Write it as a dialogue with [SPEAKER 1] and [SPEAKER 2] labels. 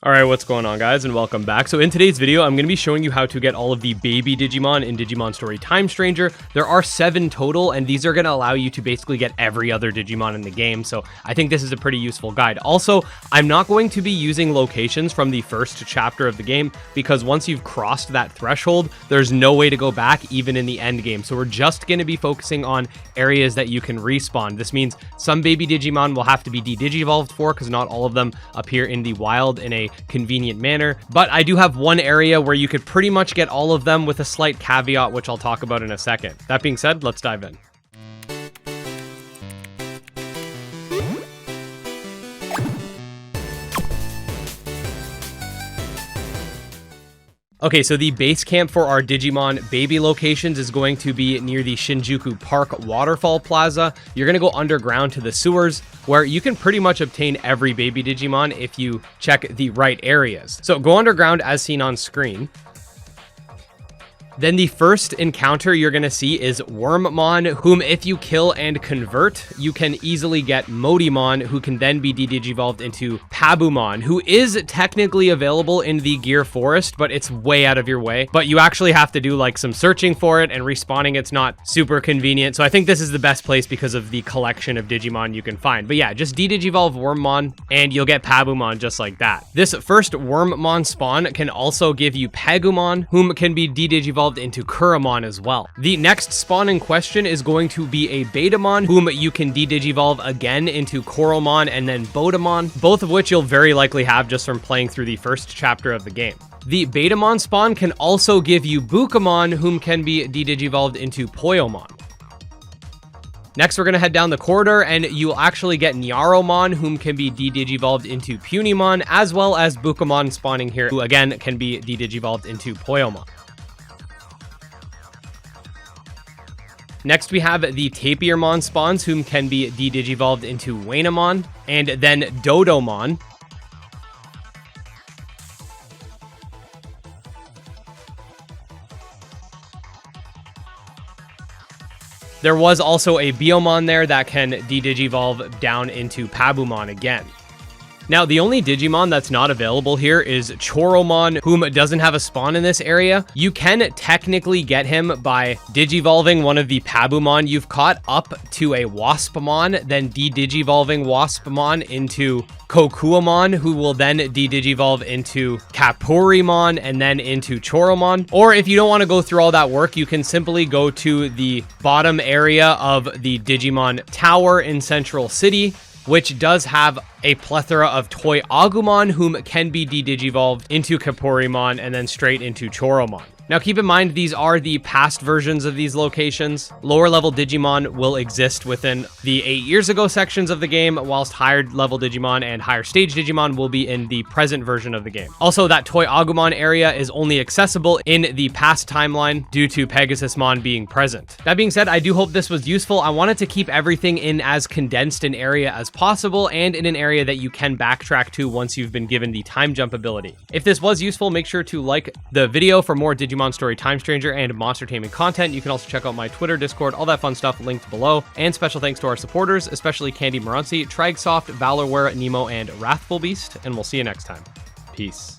[SPEAKER 1] Alright, what's going on guys, and welcome back. So in today's video, I'm going to be showing you how to get all of the baby Digimon in Digimon Story Time Stranger. There are 7 total, and these are going to allow you to basically get every other Digimon in the game, so I think this is a pretty useful guide. Also, I'm not going to be using locations from the first chapter of the game, because once you've crossed that threshold, there's no way to go back even in the end game. So we're just going to be focusing on areas that you can respawn. This means some baby Digimon will have to be de-digivolved for, because not all of them appear in the wild in a convenient manner, but I do have one area where you could pretty much get all of them with a slight caveat, which I'll talk about in a second. That being said, let's dive in. Okay, so the base camp for our Digimon baby locations is going to be near the Shinjuku Park Waterfall Plaza. You're going to go underground to the sewers, where you can pretty much obtain every baby Digimon if you check the right areas. So go underground as seen on screen. Then the first encounter you're going to see is Wormmon, whom if you kill and convert, you can easily get Modimon, who can then be de-digivolved into Pabumon, who is technically available in the Gear Forest, but it's way out of your way. But you actually have to do like some searching for it, and respawning it's not super convenient. So I think this is the best place because of the collection of Digimon you can find. But yeah, just de-digivolve Wormmon and you'll get Pabumon just like that. This first Wormmon spawn can also give you Pagumon, whom can be de-digivolved into Choromon as well. The next spawn in question is going to be a Betamon, whom you can de-digivolve again into Coromon and then Bodamon, both of which you'll very likely have just from playing through the first chapter of the game. The Betamon spawn can also give you Bukamon, whom can be de-digivolved into Poyomon. Next, we're going to head down the corridor, and you'll actually get Nyaromon, whom can be de-digivolved into Punimon, as well as Bukamon spawning here, who again can be de-digivolved into Poyomon. Next, we have the Tapirmon spawns, whom can be de-digivolved into Wainamon, and then Dodomon. There was also a Biomon there that can de-digivolve down into Pabumon again. Now, the only Digimon that's not available here is Choromon, whom doesn't have a spawn in this area. You can technically get him by digivolving one of the Pabumon you've caught up to a Waspamon, then de-digivolving Waspamon into Kokuamon, who will then de-digivolve into Kapurimon and then into Choromon. Or if you don't want to go through all that work, you can simply go to the bottom area of the Digimon Tower in Central City, which does have a plethora of Toy Agumon, whom can be de-digivolved into Kapurimon and then straight into Choromon. Now keep in mind, these are the past versions of these locations. Lower level Digimon will exist within the 8 years ago sections of the game, whilst higher level Digimon and higher stage Digimon will be in the present version of the game. Also, that Toy Agumon area is only accessible in the past timeline due to Pegasusmon being present. That being said, I do hope this was useful. I wanted to keep everything in as condensed an area as possible, and in an area that you can backtrack to once you've been given the time jump ability. If this was useful, make sure to like the video for more Digimon Story Time Stranger and monster taming content. You can also check out my Twitter, Discord, all that fun stuff linked below. And special thanks to our supporters, especially Candy Moranci, Tragsoft, Valorware, Nemo, and Wrathful Beast. And we'll see you next time. Peace.